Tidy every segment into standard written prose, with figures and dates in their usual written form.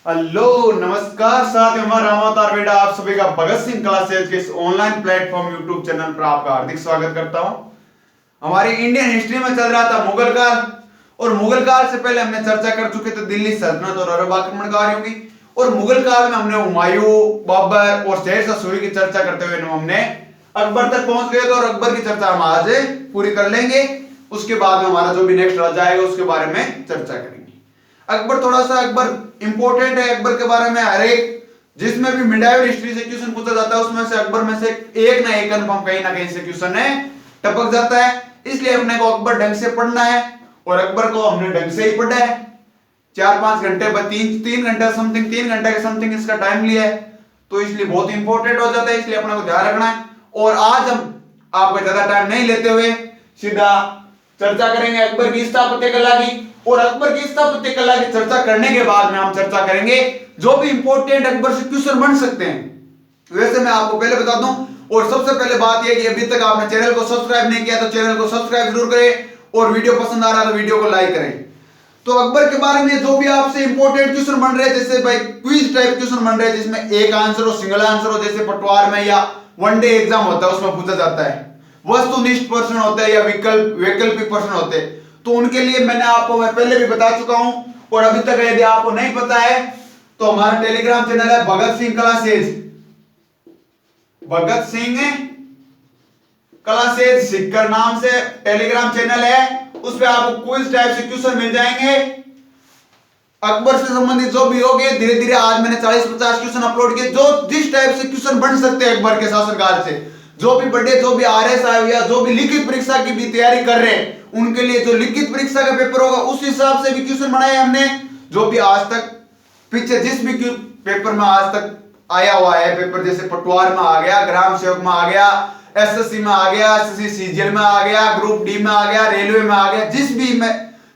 Hello नमस्कार साथियों, मैं रामवत आर्वेडा आप सभी का भगत सिंह क्लासेज के इस ऑनलाइन प्लेटफॉर्म यूट्यूब चैनल पर आपका हार्दिक स्वागत करता हूं। हमारी इंडियन हिस्ट्री में चल रहा था मुगल काल, और मुगल काल से पहले हमने चर्चा कर चुके थे दिल्ली सल्तनत और अरब आक्रमणकारियों की, और मुगल काल में हमने हुमायूं, बाबर और शेरशाह सूरी की चर्चा करते हुए हमने अकबर तक पहुंच गए थे, और अकबर की चर्चा हम आज पूरी कर लेंगे। उसके बाद में हमारा जो भी नेक्स्ट राजा आएगा उसके बारे में चर्चा करेंगे। अकबर थोड़ा सा अकबर इंपॉर्टेंट है। अकबर के बारे में हर एक जिसमें भी मिडाइवल हिस्ट्री से क्वेश्चन पूछा जाता है उसमें से अकबर में से एक ना एक कंफर्म कहीं ना कहीं से क्वेश्चन है टपक जाता है। इसलिए अपने को अकबर ढंग से पढ़ना है, और अकबर को हमने ढंग से ही पढ़ा है। 4-5 घंटे पर 3 घंटे समथिंग 3 घंटे के समथिंग इसका टाइम लिया है, तो इसलिए बहुत इंपॉर्टेंट हो जाता है। इसलिए अपने को ध्यान रखना है। और आज हम आपको ज्यादा टाइम नहीं लेते हुए सीधा चर्चा करेंगे अकबर की स्थापत्य कला की, और अकबर की स्थापत्य कला की चर्चा करने के बाद में हम चर्चा करेंगे जो भी इंपॉर्टेंट अकबर से क्वेश्चन बन सकते हैं। वैसे मैं आपको पहले बता दूं, और सबसे पहले बात यह कि अभी तक आपने चैनल को सब्सक्राइब नहीं किया तो चैनल को सब्सक्राइब जरूर करें, और वीडियो पसंद आ रहा है तो वीडियो को लाइक करें। तो अकबर के बारे में जो भी आपसे इंपॉर्टेंट क्वेश्चन बन रहे हैं, जैसे भाई क्विज टाइप क्वेश्चन बन रहे हैं जिसमें एक आंसर हो, सिंगल आंसर हो, जैसे पटवार में या वनडे एग्जाम होता है उसमें पूछा जाता है, वस्तुनिष्ठ प्रश्न होता है या वैकल्पिक प्रश्न होते हैं, तो उनके लिए मैं पहले भी बता चुका हूं। और अभी तक यदि आपको नहीं पता है तो हमारा टेलीग्राम चैनल है भगत सिंह क्लासेज, भगत सिंह क्लासेज सिक्कर नाम से टेलीग्राम चैनल है। उस पे आपको क्विज टाइप से क्वेश्चन मिल जाएंगे अकबर से संबंधित जो भी होंगे। धीरे धीरे आज मैंने 40-50 क्वेश्चन अपलोड किए जो जिस टाइप से क्वेश्चन बन सकते हैं अकबर के शासनकाल से, जो भी बड़े जो भी आरएस आए या जो भी लिखित परीक्षा की भी तैयारी कर रहे हैं उनके लिए जो लिखित परीक्षा का पेपर होगा उस हिसाब से भी क्वेश्चन बनाए हमने। जो भी आज तक पीछे जिस भी पेपर में आज तक आया हुआ है पेपर, जैसे पटवार में आ गया, ग्राम सेवक में आ गया, एसएससी में आ गया, एसएससी सीजीएल में आ गया, ग्रुप डी में आ गया, रेलवे में आ गया,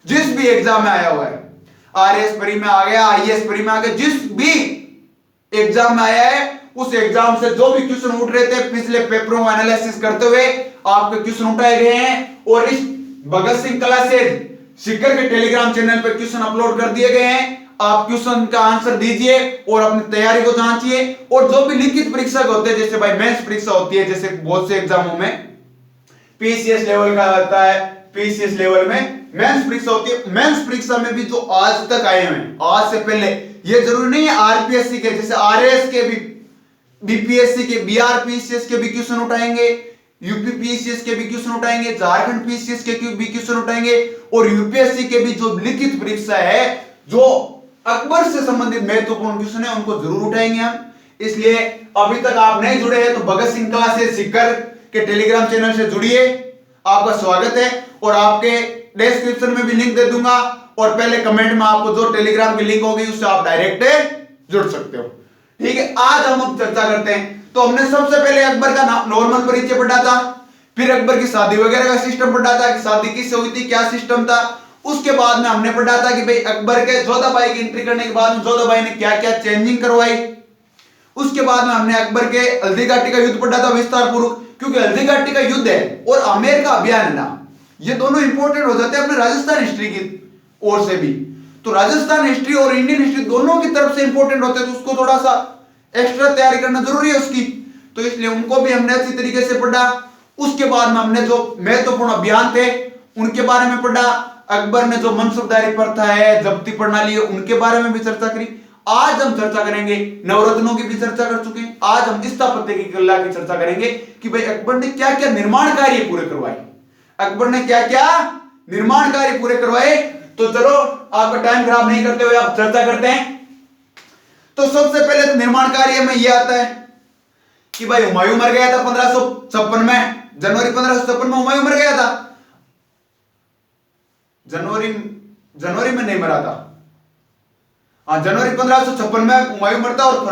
जिस भी एग्जाम में आया हुआ है, आरएस परी में आ गया, आईएएस परी में आ गया, जिस भी एग्जाम में आया है उस एग्जाम से जो भी क्वेश्चन उठ रहे थे पिछले पेपरों का एनालिसिस करते हुए आपके क्वेश्चन उठाए गए हैं, और इस भगत सिंह क्लासेज सिक्कर के टेलीग्राम चैनल पर क्वेश्चन अपलोड कर दिए गए हैं। आप क्वेश्चन का आंसर दीजिए और अपनी तैयारी को जांचिए। और जो भी लिखित परीक्षा होते हैं, जैसे भाई मेंस परीक्षा होती है, जैसे बहुत से एग्जामों में पीसीएस लेवल का आता है, पीसीएस लेवल में मेंस परीक्षा होती है। मेंस परीक्षा में भी जो आज तक आए हैं, आज से पहले, ये जरूरी नहीं है आरपीएससी के, जैसे आरएस के भी, बीपीएससी के, बीआरपीसीएस के भी क्वेश्चन उठाएंगे, यूपी पीसीएस के भी क्वेश्चन उठाएंगे, झारखंड पीसीएस के भी क्वेश्चन उठाएंगे, और यूपीएससी के भी जो लिखित परीक्षा है जो अकबर से संबंधित महत्वपूर्ण क्वेश्चन है उनको जरूर उठाएंगे हम। इसलिए अभी तक आप नहीं जुड़े हैं तो भगत सिंह क्लासेज सिक्कर के टेलीग्राम चैनल से जुड़िए, आपका स्वागत है। और आपके डिस्क्रिप्शन में भी लिंक दे दूंगा, और पहले कमेंट में आपको जो टेलीग्राम की लिंक होगी उससे आप डायरेक्ट जुड़ सकते हो। ठीक है, आज हम चर्चा करते हैं। तो हमने सबसे पहले अकबर का नॉर्मल परिचय पढ़ा था, फिर अकबर की शादी वगैरह का सिस्टम पढ़ा था कि शादी किससे हुई थी, क्या सिस्टम था। उसके बाद में हमने पढ़ा था कि भाई अकबर के जोधाबाई की एंट्री करने के बाद जोधाबाई ने क्या क्या चेंजिंग करवाई। उसके बाद में हमने अकबर के हल्दी घाटी का युद्ध पढ़ा था विस्तार पूर्वक, क्योंकि हल्दी घाटी का युद्ध है और आमेर का अभियान है ना, ये दोनों इंपॉर्टेंट हो जाते हैं अपने राजस्थान हिस्ट्री की ओर से भी। तो राजस्थान हिस्ट्री और इंडियन हिस्ट्री दोनों की तरफ से इंपॉर्टेंट होते हैं, तो उसको थोड़ा सा एक्स्ट्रा तैयारी करना जरूरी है उसकी, तो इसलिए उनको भी हमने अच्छी तरीके से पढ़ा। उसके बाद में हमने जो महत्वपूर्ण अभियान थे उनके बारे में पढ़ा। अकबर ने जो मनसबदारी प्रथा है, जब्ती प्रणाली है, उनके बारे में भी चर्चा करी। आज हम चर्चा करेंगे, नवरत्नों की भी चर्चा कर चुके हैं, आज हम स्थापत्य की कला की चर्चा करेंगे कि भाई अकबर ने क्या क्या निर्माण कार्य पूरे करवाए, अकबर ने क्या क्या निर्माण कार्य पूरे करवाए। तो चलो आपका टाइम खराब नहीं करते हुए आप चर्चा करते हैं। तो सबसे पहले तो निर्माण कार्य में यह आता है कि भाई हुमायूं मर गया था 1556 में, जनवरी 1556 में हुमायूं मर गया था। जनवरी में नहीं मरा था, हाँ जनवरी 1556 में हुमायूं मरता, और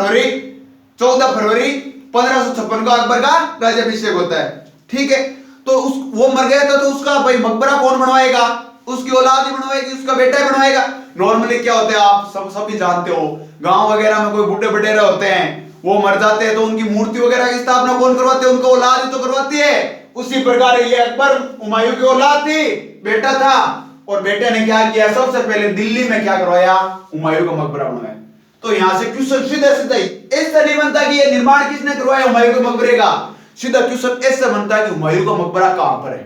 14 फरवरी 1556 को अकबर का राज्याभिषेक होता है। ठीक है, तो वो मर गया था तो उसका भाई मकबरा कौन बनवाएगा, उसकी औलाद ही बनवाएगी, उसका बेटा ही बनवाएगा। नॉर्मली क्या होता है आप सभी जानते हो, गांव वगैरह में कोई बूढ़े बटेरे होते हैं वो मर जाते हैं तो उनकी मूर्ति वगैरह की स्थापना कौन करवाते हैं, उनको औलाद ही तो करवाती है। उसी प्रकार ये अकबर हुमायूं की औलाद थी, बेटा था, और बेटे ने क्या किया, सबसे पहले दिल्ली में क्या करवाया, हुमायूं का मकबरा बनवाया। तो यहां से क्वेश्चन सीधा सीधा ऐसा नहीं बनता कि ये निर्माण किसने करवाया हुमायूं के मकबरे का। सीधा क्वेश्चन ऐसा बनता है कि हुमायूं का मकबरा कहां पर है,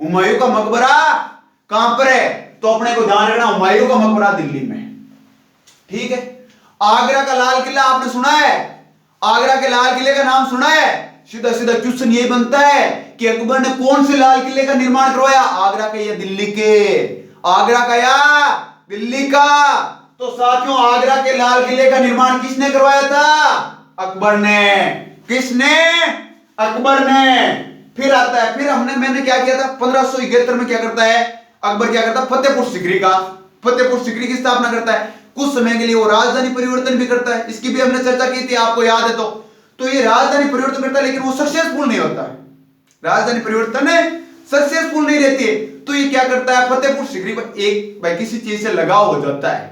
हुमायूं का मकबरा कहां पर है। तो अपने को ध्यान रखना हुमायूं का मकबरा दिल्ली में, ठीक है। आगरा का लाल किला आपने सुना है, आगरा के लाल किले का नाम सुना है। सीधा सीधा क्वेश्चन यही बनता है कि अकबर ने कौन से लाल किले का निर्माण करवाया, आगरा के या दिल्ली के, आगरा का या दिल्ली का। तो साथियों आगरा के लाल किले का निर्माण किसने करवाया था, अकबर ने। किसने, अकबर ने। फिर आता है, फिर मैंने क्या किया था 1571 में क्या करता है अकबर, क्या करता है फतेहपुर सीकरी का, फतेहपुर सीकरी की स्थापना करता है। कुछ समय के लिए वो राजधानी परिवर्तन भी करता है, इसकी भी हमने चर्चा की थी आपको याद है। तो ये राजधानी परिवर्तन करता है लेकिन वो सक्सेसफुल नहीं होता है, राजधानी परिवर्तन सक्सेसफुल नहीं रहती है। तो ये क्या करता है फतेहपुर सीकरी पर एक भाई किसी चीज से लगाव हो जाता है,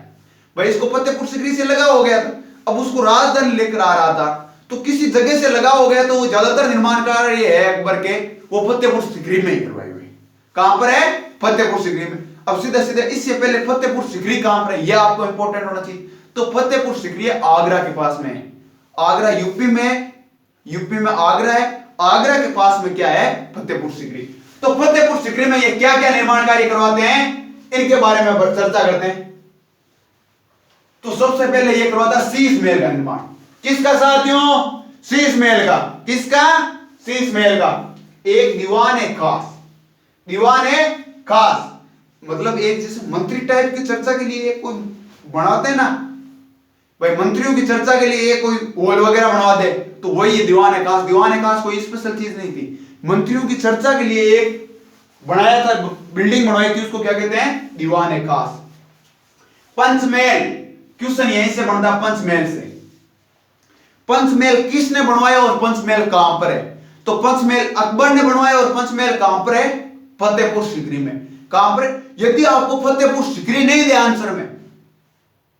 भाई इसको फतेहपुर सीकरी से लगाव हो गया था, अब उसको राजधानी लेकर आ रहा था, तो किसी जगह से लगाव हो गया, तो वो ज्यादातर निर्माण कार्य है अकबर के वो फतेहपुर सीकरी में ही करवाए हुए। कहां पर है, फतेहपुर सीकरी में। अब सीधा सीधा इससे पहले फतेहपुर सीकरी कहां पर है यह आपको इंपॉर्टेंट होना चाहिए। तो फतेहपुर सीकरी आगरा के पास में है, आगरा यूपी में, यूपी में आगरा है, आगरा के पास में क्या है फतेहपुर सीकरी। तो फतेहपुर सीकरी में ये क्या क्या निर्माण कार्य करवाते हैं इनके बारे में चर्चा करते हैं। तो सबसे पहले ये करवाता शीश महल का निर्माण, किसका साथियों, शीश महल का। किसका, शीश महल का। एक दीवान है खास, दीवान है खास मतलब एक जैसे मंत्री टाइप की चर्चा के लिए कोई बनाते हैं ना भाई, मंत्रियों की चर्चा के लिए कोई हॉल वगैरह बनवा दे, तो वही ये दीवान है खास। दीवान है खास कोई स्पेशल चीज नहीं थी, मंत्रियों की चर्चा के लिए एक बनाया था, बिल्डिंग बनवाई थी, उसको क्या कहते हैं दीवान है खास। पंचमहल, क्वेश्चन यहीं से बनता पंचमहल से। पंचमहल किसने बनवाया और पंचमहल कहां पर है। तो पंचमहल अकबर ने बनवाया और पंचमहल कहां पर है, फतेहपुर सीकरी में। कहां पर है, यदि आपको फतेहपुर सीकरी नहीं दे आंसर में,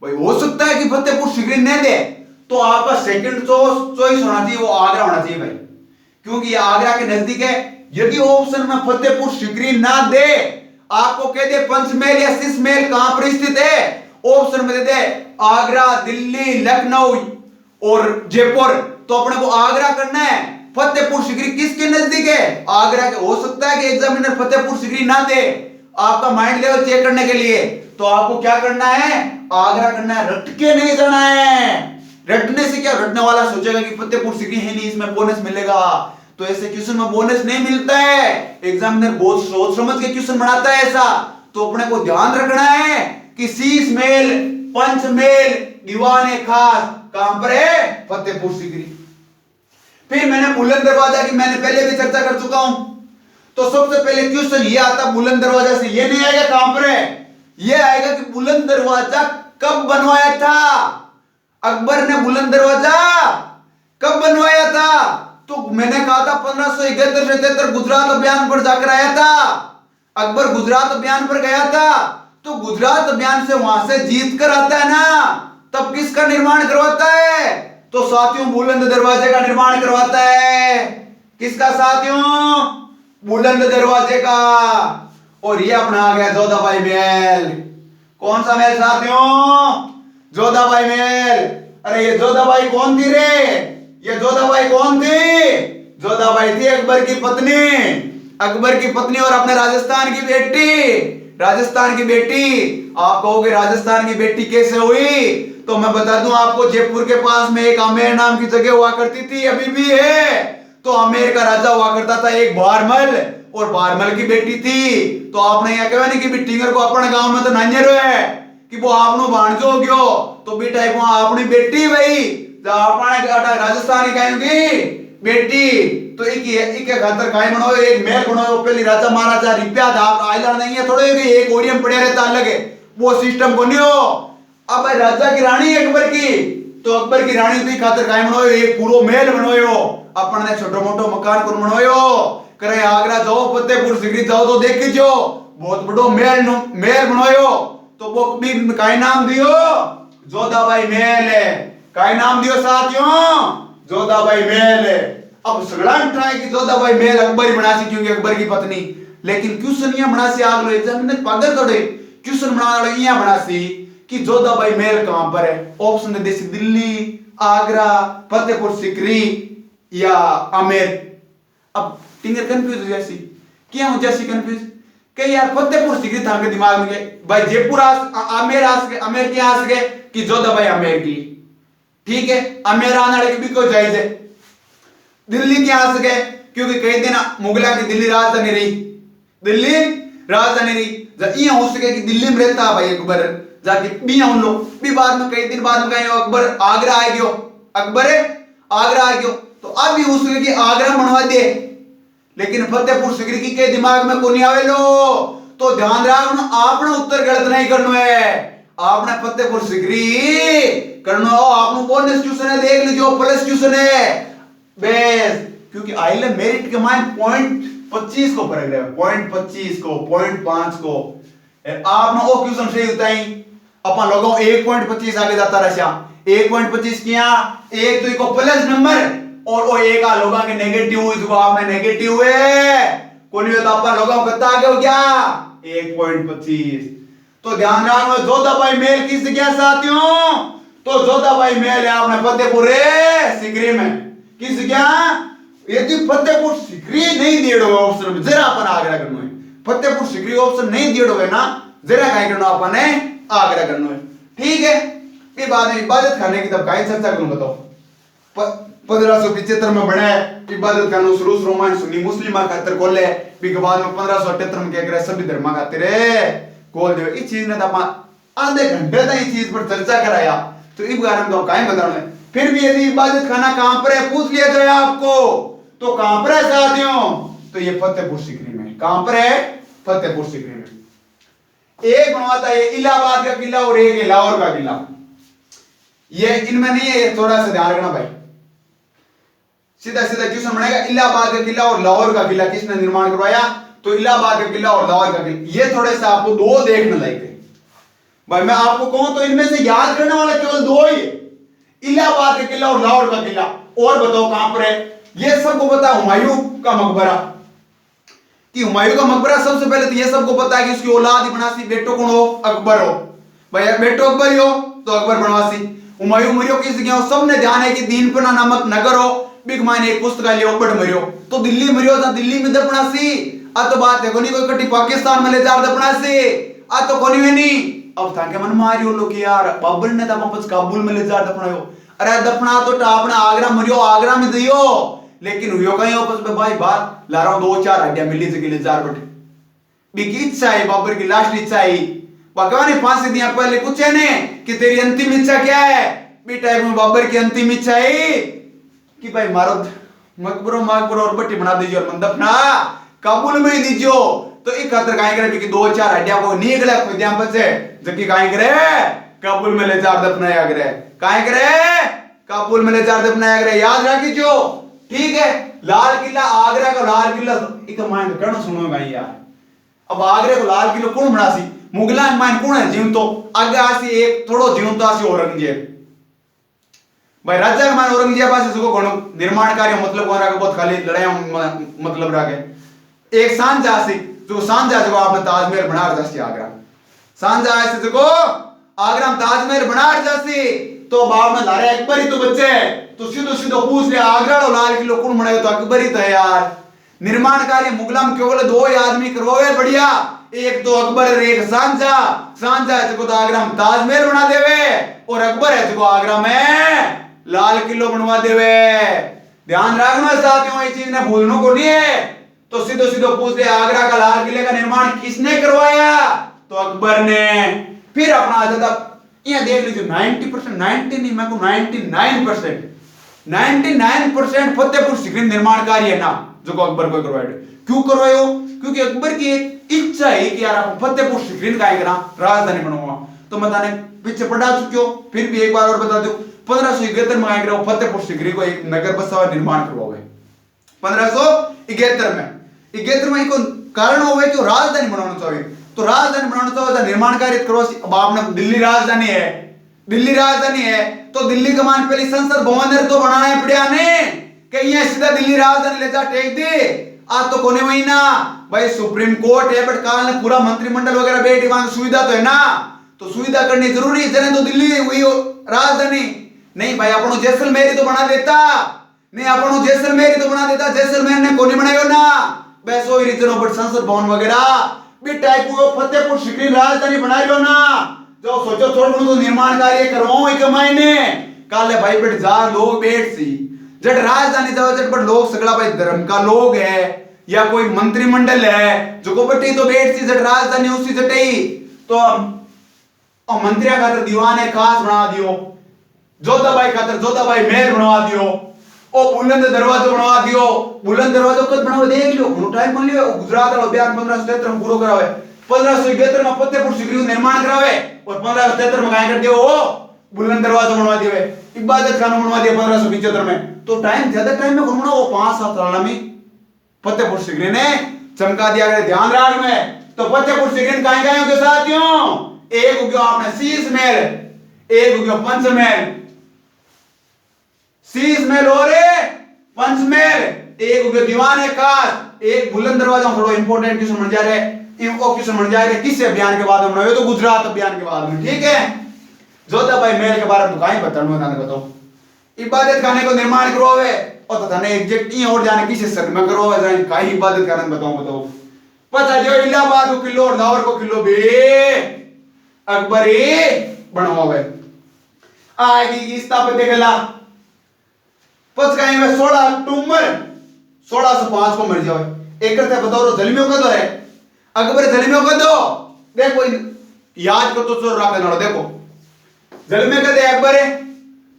भाई हो सकता है कि फतेहपुर सीकरी नहीं दे, तो आपका सेकंड चॉइस होना चाहिए वो आगरा होना चाहिए भाई, क्योंकि ये आगरा के नजदीक है। यदि ऑप्शन में फतेहपुर सीकरी ना दे, आपको कह दे पंचमहल या शीश महल कहां पर स्थित है, ऑप्शन में दे दे आगरा, दिल्ली, लखनऊ और जयपुर, तो अपने को आगरा करना है। फतेहपुर सीकरी किसके नजदीक है, आगरा के। हो सकता है कि एग्जामिनर फतेहपुर सीकरी ना दे, आपका माइंड लेवल चेक करने के लिए, तो आपको क्या करना है, आगरा करना है, रट के नहीं जाना है। रटने से क्या, रटने वाला सोचेगा कि फतेहपुर सीकरी है नहीं, इसमें बोनस मिलेगा, तो ऐसे क्वेश्चन में बोनस नहीं मिलता है। एग्जामिनर बहुत सोच समझ के क्वेश्चन बनाता है ऐसा, तो अपने को ध्यान रखना है कि शीश महल, पंचमहल, दीवान खास कहां पर है, फतेहपुर सीकरी। फिर मैंने बुलंद दरवाजा की मैंने पहले भी चर्चा कर चुका हूं, तो सबसे पहले क्वेश्चन ये आता बुलंद दरवाजा से, ये नहीं आएगा कहां पर है, ये आएगा कि बुलंद दरवाजा कब बनवाया था, अकबर ने बुलंद दरवाजा कब बनवाया था। तो मैंने कहा था 1571 से 73 गुजरात अभियान पर जाकर आया था, अकबर गुजरात अभियान पर गया था, तो गुजरात अभियान से वहां से जीत कर आता है ना, तब किसका निर्माण करवाता है, तो साथियों बुलंद दरवाजे का निर्माण करवाता है। किसका साथियों, बुलंद दरवाजे का। और ये अपना आ गया जोधाबाई महल। कौन सा महल साथियों, जोधाबाई महल। अरे ये जोधाबाई कौन थी रे, ये जोधाबाई कौन थी, जोधाबाई थी अकबर की पत्नी, अकबर की पत्नी और अपने राजस्थान की बेटी, राजस्थान की बेटी। आप कहोगे राजस्थान की बेटी कैसे हुई, तो मैं बता दूं आपको, जयपुर के पास में एक आमेर नाम की जगह हुआ करती थी, अभी भी है। तो आमेर का राजा हुआ करता था एक बारमल, और बारमल की बेटी थी। तो आपने यह कहा नहीं कि टिंगर को अपने गांव में तो नान्यर है कि वो आपनो भाणजो गयो, तो बेटा एक वहां अपनी बेटी भाई राजस्थान की बेटी। तो एक खातर काय बनाओ, एक महल बनाओ, पहले राजा महाराजा रिप्या था आइलैंड नहीं है, थोड़े एक ओरियम पड़े रहता अलग है, वो सिस्टम को नहीं हो। अब भाई राजा की रानी अकबर की, तो अकबर की रानी थी खातर काय बनाओ, एक पूरा महल बनायो, अपन ने छोटो मोटो मकान को बनायो करे, आगरा जाओ फतेहपुर सीकरी जाओ तो देखी जो बहुत बड़ो महल बनायो, तो वो भी काय नाम दियो, जोधाबाई महल है। काय नाम दियो साथियों, जोधाबाई महल है। अब सगड़ा उठाए कि जोधाबाई महल अकबर ही बना सी, क्योंकि अकबर की पत्नी, लेकिन क्वेश्चन यहां बना सी, आग लो एग्जामिनर पागल थोड़े, क्वेश्चन बना लो यहां बना सी कि जोधाबाई महल कहां पर है? ऑप्शन दे देसी दिल्ली, आगरा, फतेहपुर सिकरी या आमेर। अब टिंगर कंफ्यूज हो जैसी, क्या हो जैसी कंफ्यूज कि यार फतेहपुर सिकरी था के दिमाग में भाई जयपुर आमेर आमेर क्या आ सके कि जोधाबाई आमेर की, ठीक है, आमेर आने वाले की भी कोई जायज है। दिल्ली क्या आ सके क्योंकि कई दिन मुगला की दिल्ली राजधानी रही, दिल्ली राजधानी रही, ये हो सके कि दिल्ली में रहता भाई अकबर जाके भी हम लोग भी बाद में कई दिन बाद में कहें अकबर आगरा आ गयो, अकबर आगरा आ गयो, तो अब भी हो सके कि आगरा बनवा दे, लेकिन फतेहपुर सिकरी की के दिमाग में को नहीं आवे लो। तो ध्यान रखना आपने उत्तर गलत नहीं करना है, आपने फतेहपुर सिकरी करना हो, आपने बोनस ट्यूशन है देख लीजिए, प्लस ट्यूशन है बेस, क्योंकि आइले मेरिट के मान पॉइंट 25 को फर्क है, पॉइंट 25 को, पॉइंट 5 को आपने वो क्वेश्चन सही बताई, अपन लोगों 1.25 आगे जाता रहा, 1.25 किया, एक तो इको प्लस नंबर और वो एक आ लोगों के नेगेटिव हुई, जो आपने नेगेटिव है कोई तो अपन लोगों को कितना आगे हो गया 1.25। तो ध्यान रखना जोधाबाई महल किस गया साथियों, तो जोधाबाई महल है आपने फतेहपुर सिकरी में, किस गया, यदि फतेहपुर सिकरी नहीं दिए ऑप्शन में जरा अपन आगरा करना है, फतेहपुर सिकरी ऑप्शन नहीं दिए हुए ना जरा काय करना अपन है आगरा करना है, ठीक है। ये बाद में इबादत खाने की तब काय चर्चा करूं बताओ, 1575 में बने इबादत खाना शुरू में सुन्नी मुस्लिम खातिर खोले, भी के बाद में 1578 में क्या करे सभी धर्म खातिर खोल दे, इस चीज ने तो अपन आधे घंटे तक इस चीज पर चर्चा कराया, तो इस बारे में तो काय बताना है। फिर भी यदि इबादत खाना कहां पर है पूछ लिया जाए आपको, तो कहां पर है साथियों, तो ये फतेहपुर सिकरी में, कहां पर है फतेहपुर सिकरी में। एक बनवाता है इलाहाबाद का किला और एक लाहौर का किला, ये इनमें नहीं है, ये थोड़ा सा ध्यान रखना भाई, सीधा सीधा क्वेश्चन बनेगा इलाहाबाद का किला और लाहौर का किला किसने निर्माण करवाया, तो इलाहाबाद का किला और लाहौर का किला, ये थोड़े से आपको दो देखने लायक है भाई, मैं आपको कहूं तो इनमें से याद करने वाला केवल दो ही है, इलाहाबाद का किला और लाहौर का किला, और बताओ कहां पर है, ये सबको पता है हुमायूं का मकबरा, कि हुमायूं का मकबरा सबसे पहले तो ये सबको पता है कि उसकी औलाद ही बनासी, बेटो कौन हो अकबर हो, भाई बेटो अकबर ही हो तो अकबर बनवासी, हुमायूं मरियो किस गया सबने ध्यान है कि दीनपना नामक नगर हो, बिग मायने एक पुस्तकालय ओबड़ मरियो, तो दिल्ली मरियो था दिल्ली में दफनासी, आ तो बात है कोनी कोई कटी पाकिस्तान में ले जा दफनासी, आ तो कोनी में नहीं, अब था के मन मारियो लोग यार बाबर ने तो वापस काबुल में ले जा दफनायो, अरे दफना तो आपने आगरा मरियो आगरा में दियो, लेकिन हुयो कहीं वापस में भाई बात ला रहा हूं 2-4 हड्डियां मिली से ले जा बटे, बिकी इच्छा है बाबर की लास्ट इच्छा है, भगवान ने फांसी दिया पहले पूछे ने कि तेरी अंतिम इच्छा क्या है, बेटा में बाबर की अंतिम इच्छा है कि भाई मारो मकबरो मकबरो और बट्टी बना दीजिए और दफना काबुल में ही दीजियो, तो एक खातर काहे करे कि 2-4 हड्डियां को निकले खुद यहां पर से जबकि काहे करे काबुल में ले जा दफनाया करे, काहे करे काबुल में ले जा दफनाया करे, याद रखियो, ठीक है। लाल किला आगरा का लाल किला एक माइंड करना सुनो भाई यार, अब आगरे को लाल किला कौन बनासी, मुगला माइंड कौन है जीवन, तो आगे आसी एक थोड़ो जीवन तो आसी औरंगजेब, भाई राजा का मान औरंगजेब आसी सुको कोनो निर्माण कार्य मतलब कोन रहा बहुत खाली लड़ाई मतलब रहा के, एक सांझा आसी जो सांझा जो आपने ताजमहल बना रहा आगरा, सांझा ऐसे जो आगरा में ताजमहल बना रहा, तो बाप में लारे अकबर ही तो बच्चे, तो सीधो सीधो पूछ लिया आगरा और लाल किलो कौन बनाएगा, तो अकबर ही तो है यार, निर्माण कार्य मुगलम केवल 2 आदमी करवावे बढ़िया, एक तो अकबर है एक सांझा, सांझा है जो आगरा में ताजमहल बना देवे और अकबर है जो आगरा में लाल किलो बनवा देवे, ध्यान रखना साथियों इस चीज ने भूलने को नहीं है, तो सीधो सीधो पूछ लिया आगरा का लाल किले का निर्माण किसने करवाया, तो अकबर ने, फिर अपना आजादा ये देख लीजिए 90% 90 नहीं मैं को 99% फतेहपुर सिकरी निर्माण कार्य है ना जो को अकबर को करवाया, क्यों करवायो, क्योंकि अकबर की एक इच्छा है कि यार आप फतेहपुर सिकरी का करा राजधानी बनवाऊंगा, तो मैं ताने पीछे पढ़ा चुके हो, फिर भी एक बार और बता दूं 1571 में आए करा फतेहपुर सिकरी को एक नगर बसावा निर्माण करवाओगे 1571 में, 71 में को कारण हो कि राजधानी बनाना चाहिए, तो राजधानी बनाना चाहिए निर्माण कार्य करो, अब आपने दिल्ली राजधानी है, दिल्ली राजधानी है तो दिल्ली का मान पहले संसद भवन तो बनाना है पड़िया ने कि ये सीधा दिल्ली राजधानी ले जा टेक दे, आज तो कोने महीना भाई सुप्रीम कोर्ट है बट काल ने पूरा मंत्रिमंडल वगैरह बैठी वहां सुविधा तो है ना, तो सुविधा करनी जरूरी है। जने तो दिल्ली हुई राजधानी नहीं भाई, अपन जैसलमेर ही तो बना देता, नहीं अपन जैसलमेर ही तो बना देता। जैसलमेर ने कोनी बनायो ना, बस वही रीजन ऑफ संसद भवन वगैरह भी टाइप को फतेहपुर सीकरी राजधानी बना लो ना। जो सोचो थोड़ा तो निर्माण कार्य करवाओ एक महीने काले भाई बैठ जा लोग बैठ सी जट राजधानी जाओ जट बट लोग सगला भाई धर्म का लोग है या कोई मंत्रिमंडल है जो को बटी तो बैठ सी जट राजधानी उसी जटई तो मंत्रिया खातर दीवाने खास बना दियो, जोधाबाई खातर जोधाबाई महल बनवा दियो, ओ बुलंद दरवाजा बनवा दियो। बुलंद दरवाजा कद बनावे देख लियो, कोनो टाइम मान लियो गुजरात वाला अभियान 1573 में पूरा करावे, 1571 में फतेहपुर सीकरी निर्माण करावे और 1573 में काय कर दियो ओ बुलंद दरवाजा बनवा दियो, इबादत खाना बनवा दिया 1575 में। तो टाइम ज्यादा टाइम में कौन बना वो 5-7 साल में फतेहपुर सीकरी ने चमका दिया गया। ध्यान राख में तो फतेहपुर सीकरी काय काय के साथियों, एक हो गया आपने शीश महल, एक हो गया पंचमहल, शीश महल और पंचमहल, एक हो गया दीवाने खास, एक बुलंद दरवाजा। थोड़ा इंपॉर्टेंट क्वेश्चन बन जा रहे क्वेश्चन बन जा रहे किस अभियान के बाद में बनाए तो गुजरात अभियान के बाद में, ठीक है। जोधाबाई महल के बारे में तो कहीं बताओ, इबादत खाने को निर्माण करवावे और तो थाने एग्जैक्ट नहीं और जाने किस सर में करवावे जाने कहीं इबादत खाने बताओ पता जो इलाहाबाद को किलो और लाहौर को किलो बे अकबरी बनवावे आएगी की स्थापत्य कला पच कहीं में 16 अक्टूबर 1605 को मर जावे। एक करते बताओ जलमियों का दो है अकबर जलमियों का दो देखो याद को तो चोर रखा ना देखो जलमे का दे अकबर है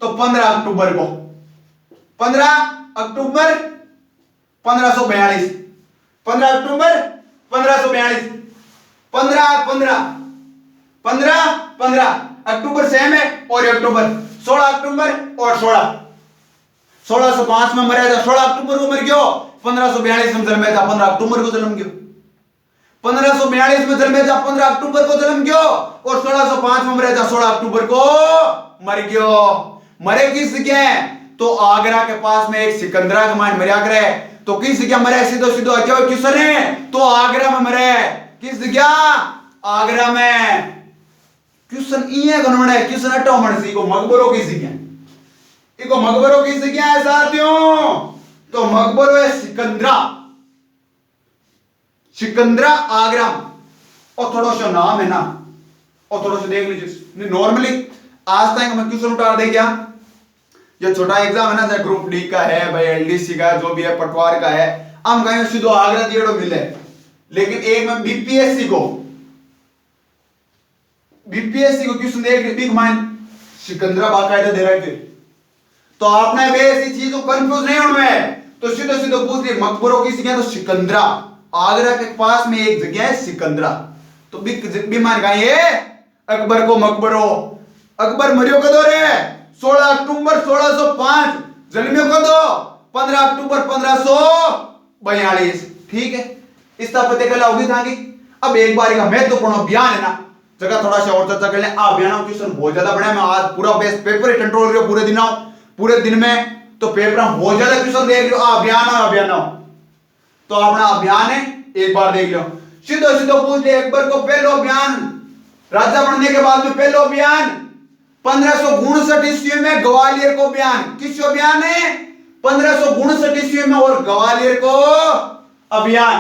तो 15 अक्टूबर को 15 अक्टूबर 1542 15 अक्टूबर 1542 15 अक्टूबर सेम है और अक्टूबर 16 अक्टूबर और 1605 में मरा था 16 अक्टूबर को मर गयो 1542 में जन्मे था 15 अक्टूबर को जन्म गयो 1542 में जन्मे था 15 अक्टूबर को जन्म गयो और 1605 में मरा था 16 अक्टूबर को मर गयो। मरे किस जगह तो आगरा के पास में एक सिकंदरा का मान मरिया करे तो किस जगह मरे सीधो सीधो अजय किशन है तो आगरा में मरे किस जगह आगरा में क्वेश्चन ये गणना है क्वेश्चन हटाओ मन सी को मकबरो की जगह इको मकबरो की जगह है साथियों तो मकबरो है सिकंदरा आगरा और थोड़ा सा नाम है ना और थोड़ा सा देख लीजिए नॉर्मली आज तक हम क्वेश्चन उतार दे क्या जो छोटा एग्जाम है ना चाहे ग्रुप डी का है भाई एलडीसी का जो भी है पटवार का है हम कहीं सीधो आगरा दिएड़ो मिले लेकिन एक में बीपीएससी को क्वेश्चन देख बिग माइंड सिकंदरा बाकायदा दे रहे थे तो आपने वे ऐसी चीज को कंफ्यूज नहीं होना है तो सीधो सीधो पूछ लिया मकबरों की जगह तो सिकंदरा आगरा के पास में एक जगह है सिकंदरा तो बिग मान का ये अकबर को मकबरो अकबर मरियो कदो रे 16 अक्टूबर 1605 जन्मियो कदो 15 अक्टूबर 1542 ठीक है स्थापत्य कला होगी था कि अब एक बार का महत्वपूर्ण अभियान है ना जगह थोड़ा सा और चर्चा कर ले अभियान क्वेश्चन बहुत ज्यादा बना मैं आज पूरा बेस्ट पेपर ही कंट्रोल करो पूरे दिन में तो पेपर में बहुत ज्यादा क्वेश्चन देख लो अभियान तो अपना अभियान है एक बार देख लो सीधो सीधो पूछ ले अकबर को पहलो अभियान राजा बनने के बाद में पहलो अभियान 1559 ईस्वी में ग्वालियर को अभियान किस अभियान है 1559 ईस्वी में और ग्वालियर को अभियान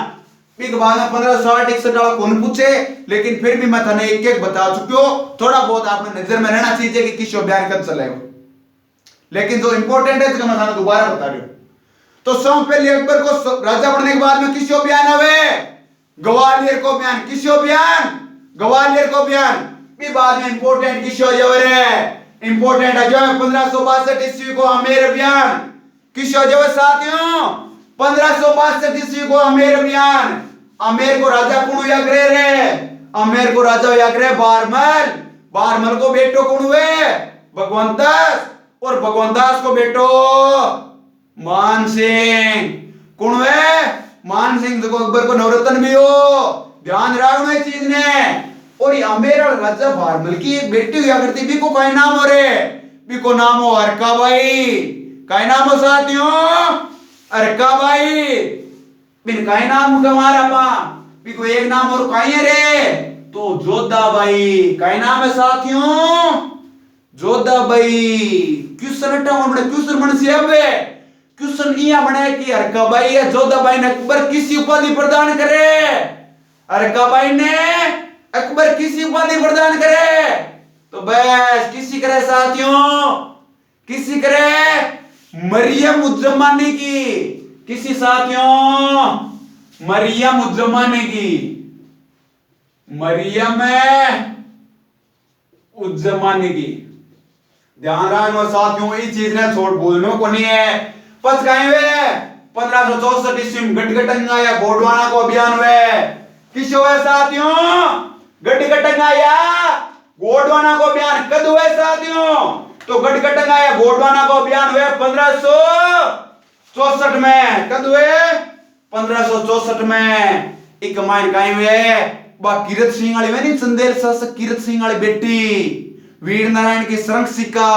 फिर बाद में 1560-61 वाला कौन पूछे लेकिन फिर भी मैं थाने एक एक बता चुकी हूं थोड़ा बहुत आपने नजर में रहना चाहिए कि किस अभियान कब चलेगा लेकिन जो इंपॉर्टेंट है तो मैं थाने दोबारा बता रही हूं तो सब पहले अकबर को राजा बनने के बाद में किस अभियान हुए ग्वालियर को अभियान किस अभियान ग्वालियर को अभियान भी बाद में इंपॉर्टेंट किस इंपॉर्टेंट है जो 1562 ईस्वी को आमेर अभियान किस साथियों 1562 ईस्वी को आमेर अभियान आमेर को राजा कौन याद रे आमेर को राजा याद रे बारमल को बेटो कौन हुए भगवंतास और भगवंतास को बेटो मान सिंह कौन हुए मान सिंह देखो अकबर को नवरत्न भी हो ध्यान रखना इस चीज ने और ये आमेर राजा बारमल की एक बेटी हुआ करती भी को काय नाम हो रे भी को नाम हो अरकाबाई काय नाम हो साथियों अरकाबाई बिन काय नाम हमारा पा भी को एक नाम और काय है रे तो जो जोधाबाई का नाम है साथियों, जोधाबाई। क्वेश्चन हटाओ बड़े क्वेश्चन मन से अब क्वेश्चन ये बने कि हरकाबाई या जोधाबाई ने अकबर किसी उपाधि प्रदान करे, हरकाबाई ने अकबर किसी उपाधि प्रदान करे, तो बस किसी करे साथियों, किसी करे मरियम उज़्ज़मानी की, किसी साथियों मरियम उज़्ज़मानी की, मरियम उज़्ज़मानी की। ध्यान रखना साथियों, इस चीज ने छोड़ बोलने को नहीं है। पच गए वे 1564 ईस्वी में गठगटंगा या गोंडवाना को अभियान हुए, किस हुए साथियों, गठगटंगा या गोंडवाना को अभियान कद हुए साथियों, तो गठगटंगा या गोंडवाना को अभियान हुए 1564 में, कद हुए 1564 में। एक माइन काई हुए बा कीरत सिंह वाली में नहीं, चंदेल शासक कीरत सिंह वाली बेटी वीर नारायण की सरंग सिक्का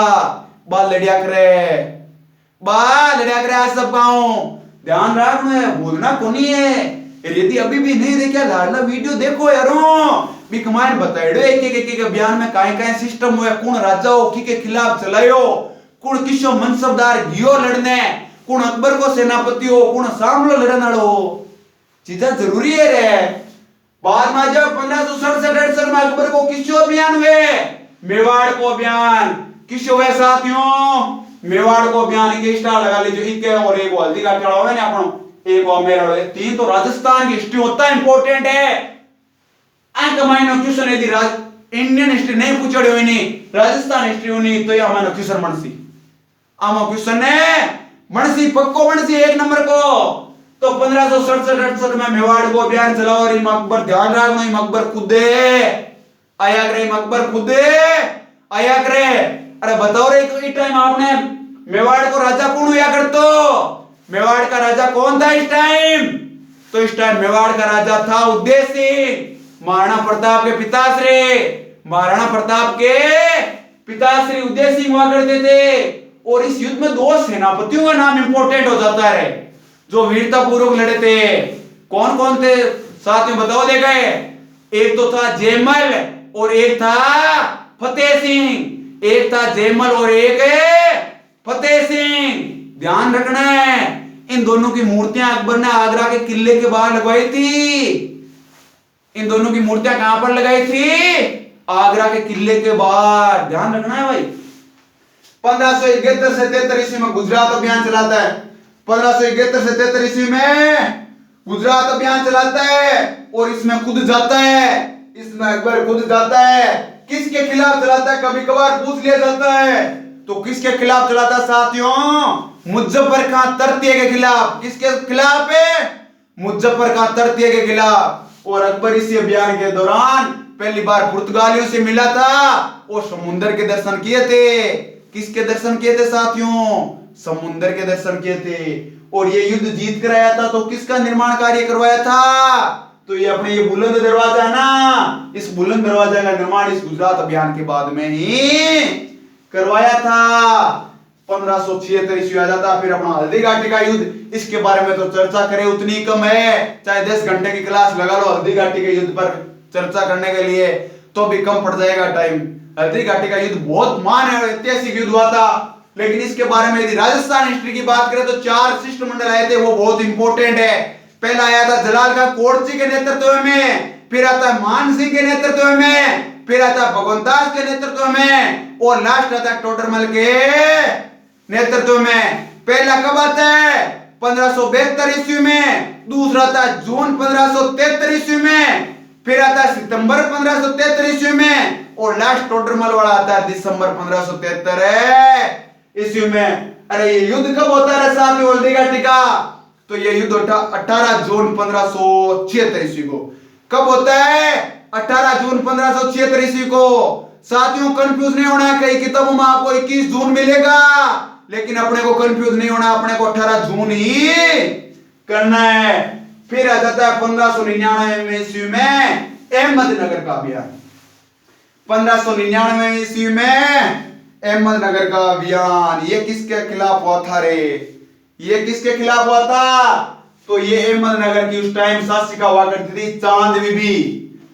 बा लड़िया करे सब गाँव। ध्यान रखना भूलना को नहीं है। यदि अभी भी नहीं देखा लाडला वीडियो देखो यारो, भी कमाइन बताइडो एक अभियान में काहे सिस्टम हुए, कौन राजाओं के खिलाफ चलायो, कौन किसो मनसबदार गियो लड़ने, कौन अकबर को सेनापति हो, कौन सामलो लड़न वालो, चीजा जरूरी है रे। बाद में जब 1567 में अकबर को किसो अभियान हुए, मेवाड़ को अभियान, किसो हुए साथियों, मेवाड़ को अभियान के स्टार लगा लीजिए, एक और एक हल्दी का चढ़ावा है ना अपन, एक और मेरा तीन तो राजस्थान की हिस्ट्री होता है इंपॉर्टेंट है। क्वेश्चन यदि इंडियन हिस्ट्री नहीं पूछे हुए नहीं, राजस्थान हिस्ट्री नहीं, तो ये हमारा क्वेश्चन मनसी आमा क्वेश्चन है मनसी पक्को मनसी एक नंबर को। तो 1567 में मेवाड़ को अभियान चला और इम अकबर, ध्यान रखना इम अकबर खुद आया करे, इम अकबर खुद आया करे। अरे बताओ रे इस टाइम आपने मेवाड़ को राजा कौन हुआ करतो, मेवाड़ का राजा कौन था इस टाइम, तो इस टाइम मेवाड़ का राजा था उदय सिंह, महाराणा प्रताप के पिताश्री, महाराणा प्रताप के पिताश्री उदय सिंह हुआ करते थे। और इस युद्ध में दो सेनापतियों का नाम इंपॉर्टेंट हो जाता है जो वीरता पूर्वक लड़े थे। कौन कौन थे साथियों बताओ दे गए, एक तो था जयमल और एक था फतेह सिंह, एक था जयमल और एक फतेह सिंह। ध्यान रखना है इन दोनों की मूर्तियां अकबर ने आगरा के किले के बाहर लगवाई थी, इन दोनों की मूर्तियां कहां पर लगाई थी, आगरा के किले के बाहर। ध्यान रखना है भाई। 1571 से 73 ईस्वी में गुजरात अभियान चलाता है, 1571 से 73 ईस्वी में गुजरात अभियान चलाता है और इसमें खुद जाता है, इसमें अकबर खुद जाता है। किसके खिलाफ चलाता है कभी कभार पूछ लिया जाता है, तो किसके खिलाफ चलाता है साथियों, मुजफ्फर खान तृतीय के खिलाफ। किसके खिलाफ है, मुजफ्फर खान तृतीय के खिलाफ। और अकबर इसी अभियान के दौरान पहली बार पुर्तगालियों से मिला था और समुद्र के दर्शन किए थे। किसके दर्शन किए थे साथियों, समुद्र के दर्शन किए थे। और ये युद्ध जीत कर आया था, तो किसका निर्माण कार्य करवाया था, तो ये अपने ये बुलंद दरवाजा ना, इस बुलंद दरवाजा का निर्माण इस गुजरात अभियान के बाद में ही करवाया था। 1576 ईस्वी आ जाता। फिर अपना हल्दी घाटी का युद्ध, इसके बारे में तो चर्चा करें उतनी कम है, चाहे 10 घंटे की क्लास लगा लो हल्दी घाटी के युद्ध पर चर्चा करने के लिए तो भी कम पड़ जाएगा टाइम। हल्दी घाटी का युद्ध बहुत महान है, ऐतिहासिक युद्ध हुआ था। लेकिन इसके बारे में यदि राजस्थान हिस्ट्री की बात करें तो 4 शिष्टमंडल आए थे, वो बहुत इंपॉर्टेंट है। पहला आया था जलाल खान कोटची के नेतृत्व में, फिर आता है मान सिंह के नेतृत्व में, फिर आता है भगवंत दास के नेतृत्व में, और लास्ट आता है टोडरमल के नेतृत्व में। पहला कब आता है 1572 ईस्वी में, दूसरा आता है जून 1573 ईस्वी में, फिर आता है सितंबर 1573 ईस्वी में, और लास्ट टोडरमल वाला आता है दिसंबर 1573 ईस्वी में। अरे ये युद्ध कब होता है साथियों हल्दी घाटी का, तो ये युद्ध 18 जून 1576 ईस्वी को। कब होता है 18 जून 1576 ईस्वी को। साथियों कंफ्यूज नहीं होना, कई किताबों में आपको 21 जून मिलेगा, लेकिन अपने को कंफ्यूज नहीं होना, अपने को 18 जून ही करना है। फिर आ जाता है 1599 ईस्वी में अहमदनगर का अभियान। 1599 ईस्वी में अहमदनगर का अभियान, ये किसके खिलाफ हुआ था रे, ये किसके खिलाफ हुआ था, तो ये अहमदनगर की उस टाइम शासिका हुआ करती थी चांद बीबी।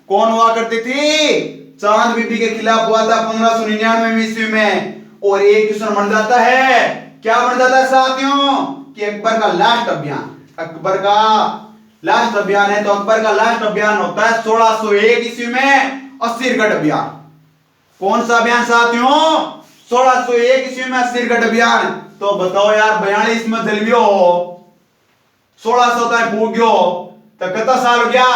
कौन हुआ करती थी? चांद बीबी के खिलाफ हुआ था 1599 ईस्वी में। और एक क्वेश्चन बन जाता है, क्या बन जाता है साथियों, कि अकबर का लास्ट अभियान, अकबर का लास्ट अभियान है, तो अकबर का लास्ट अभियान होता है 1601 ईस्वी में अस्सीरगढ़ अभियान। कौन सा अभियान साथियों? 1601 ईस्वी में अस्सीरगढ़ अभियान। तो बताओ यार, 42 में जलवियो हो, 1600 तक फूक गयो, तो कितना साल हो गया?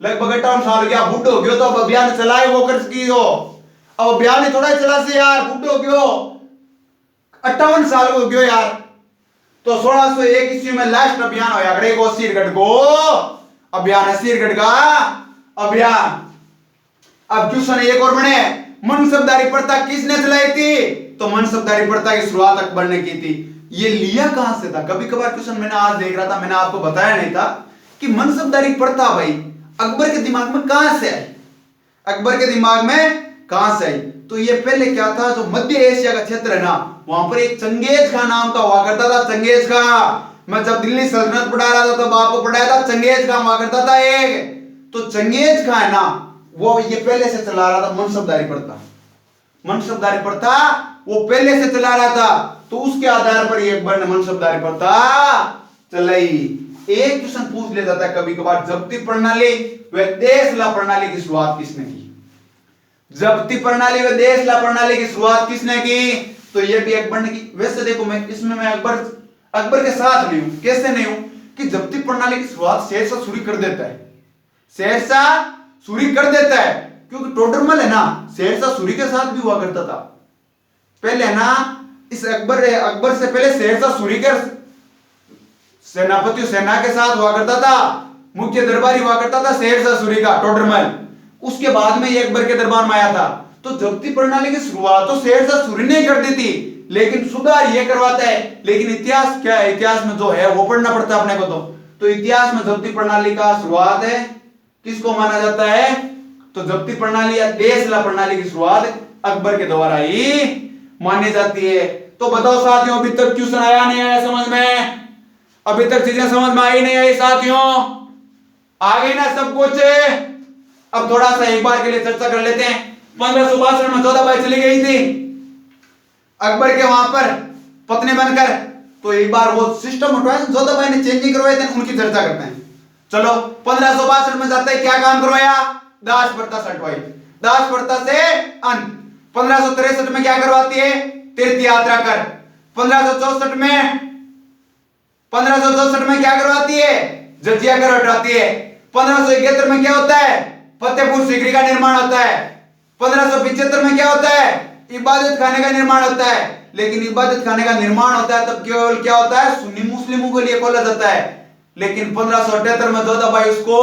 लगभग 58 साल हो गया, बुढ़ो हो गयो, तो अब अभियान चलाए वो कर सकी हो। अब अभियान ही थोड़ा चला से यार, बुढ़ो हो गयो, 58 साल हो गयो यार। तो 1601 ईस्वी में लास्ट अभियान होया करे को अस्सीरगढ़ को अभियान, अस्सीरगढ़ का अभियान। अब क्वेश्चन एक और बने, मनसबदारी प्रथा किसने चलाई थी? तो मनसबदारी प्रथा की शुरुआत अकबर ने की थी। ये लिया कहां से था? कभी कभार क्वेश्चन मैंने आज देख रहा था, मैंने आपको बताया नहीं था कि मनसबदारी प्रथा भाई अकबर के दिमाग में कहां से आई, अकबर के दिमाग में कहां से आई? तो ये पहले क्या था, जो मध्य एशिया का क्षेत्र है ना, वहां पर एक चंगेज खां नाम का हुआ करता था। चंगेज खां, मैं जब दिल्ली सल्तनत पढ़ा रहा था तब आपको पढ़ाया था, चंगेज खां हुआ करता था एक। तो चंगेज खां है ना, वो ये पहले से चला रहा था मनसबदारी प्रथा, मनसबदारी प्रथा वो पहले से चला रहा था। तो उसके आधार पर ये अकबर ने मनसबदारी प्रथा चलाई। एक क्वेश्चन पूछ लिया जाता है कभी कभार, जब्ती प्रणाली व देशला प्रणाली की शुरुआत किसने की? जब्ती प्रणाली व देशला प्रणाली की शुरुआत किसने की? तो ये भी अकबर ने की। वैसे देखो, मैं इसमें मैं अकबर के साथ नहीं हूं। कैसे नहीं हूं? कि जब्ती प्रणाली की शुरुआत शेरशाह सूरी कर देता है, शेरशाह सूरी कर देता है, क्योंकि टोडरमल है ना, शेरशाह सूरी के साथ भी हुआ करता था पहले है ना। इस अकबर से पहले शेरशाह सूरी के सेनापति सेना के साथ हुआ करता था, मुख्य दरबारी हुआ करता था शेरशाह सूरी का टोडरमल। उसके बाद में ये अकबर के दरबार में आया था। तो जब्ती प्रणाली की शुरुआत तो शेरशाह सूरी ने कर दी थी, लेकिन सुधार ये करवाता है। लेकिन इतिहास क्या है, इतिहास में जो है वो पढ़ना पड़ता है अपने को। तो इतिहास में जब्ती प्रणाली का शुरुआत है किसको माना जाता है? तो जब्ती प्रणाली या देशला प्रणाली की शुरुआत अकबर के द्वारा ही मानी जाती है। तो बताओ साथियों, अभी तक क्वेश्चन आया नहीं आया समझ में? अभी तक चीजें समझ में आई नहीं आई साथियों? आ गई ना सब कुछ? अब थोड़ा सा एक बार के लिए चर्चा कर लेते हैं। 1562 में जोधाबाई चली गई थी अकबर के वहां पर पत्नी बनकर। तो एक बार वो सिस्टम हटवाया, जोधाबाई ने चेंज नहीं करवाए थे, उनकी चर्चा करते हैं। चलो, 1562 में जाते क्या काम करवाया? दास प्रथा हटवाई, दास प्रथा से अंत। 1563 में क्या करवाती है? तीर्थ यात्रा कर। 1564 में क्या करवाती है? जजिया कर हटाती है। 1571 में क्या होता है? फतेहपुर सीकरी का निर्माण होता है। 1575 में क्या होता है? इबादत खाने का निर्माण होता है। लेकिन इबादत खाने का निर्माण होता है तब केवल क्या होता है? सुन्नी मुस्लिमों के लिए खोला जाता है। लेकिन 1578 में जोधाबाई उसको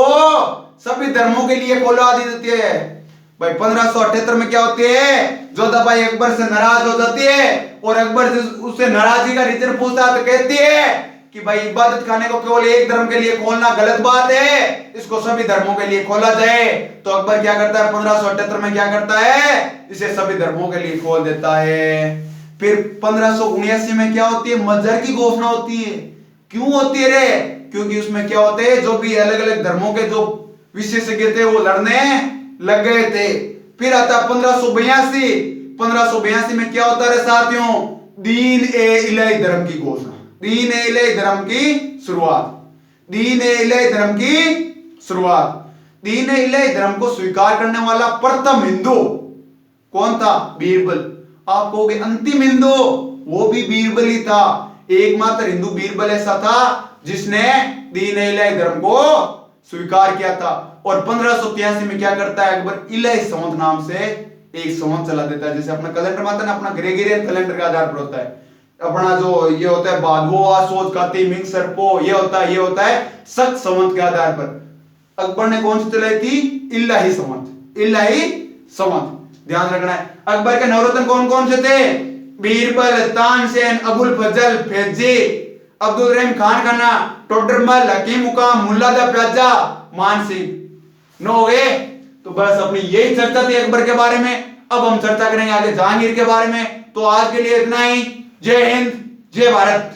सभी धर्मों के लिए खोला दी जाती है। भाई 1578 में क्या होती है? जोधाबाई अकबर से नाराज हो जाती है और अकबर से उससे नाराजगी का रीजन पूछता है तो कहती है कि भाई इबादत खाने को केवल एक धर्म के लिए खोलना गलत बात है, इसको सभी धर्मों के लिए खोला जाए। तो अकबर क्या करता है? 1578 में क्या करता है? इसे सभी धर्मों के लिए खोल देता है। फिर 1579 में क्या होती है? मजहर की घोषणा होती है। क्यों होती है रे? क्योंकि उसमें क्या होते हैं, जो भी अलग अलग धर्मों के जो विशेषज्ञ थे वो लड़ने लग गए थे। फिर आता 1582 में क्या होता है साथियों? दीन ए इलाही धर्म की घोषणा, दीन ए इलाही धर्म की शुरुआत, दीन ए इलाही धर्म की शुरुआत। दीन ए इलाही धर्म को स्वीकार करने वाला प्रथम हिंदू कौन था? बीरबल। आप कहोगे अंतिम हिंदू, वो भी बीरबल ही था। एकमात्र हिंदू बीरबल ऐसा था जिसने दीन ए इलाही धर्म को स्वीकार किया था। और 1583 में क्या करता है अकबर? इलाही संवत नाम से एक संवत चला देता है। जैसे अपना कैलेंडर में आता है ना, अपना ग्रेगोरियन कैलेंडर के आधार पर होता है अपना जो ये होता है भादवो आसोज काती मिंग सरपो, ये होता है सख संवत के आधार पर। अकबर ने कौन सी चलाई थी? इलाही संवत, इलाही संवत। ध्यान रखना है। अकबर के नवरत्न कौन कौन से थे? बीरबल, तानसेन, अबुल फजल, फैजी, अब्दुल रहीम खान खाना, टोडरमल, हकीम उकाम, मुल्ला प्याजा, मान सिंह। नो हो गए? तो बस अपनी यही चर्चा थी अकबर के बारे में। अब हम चर्चा करेंगे आगे जहांगीर के बारे में। तो आज के लिए इतना ही। जय हिंद, जय भारत।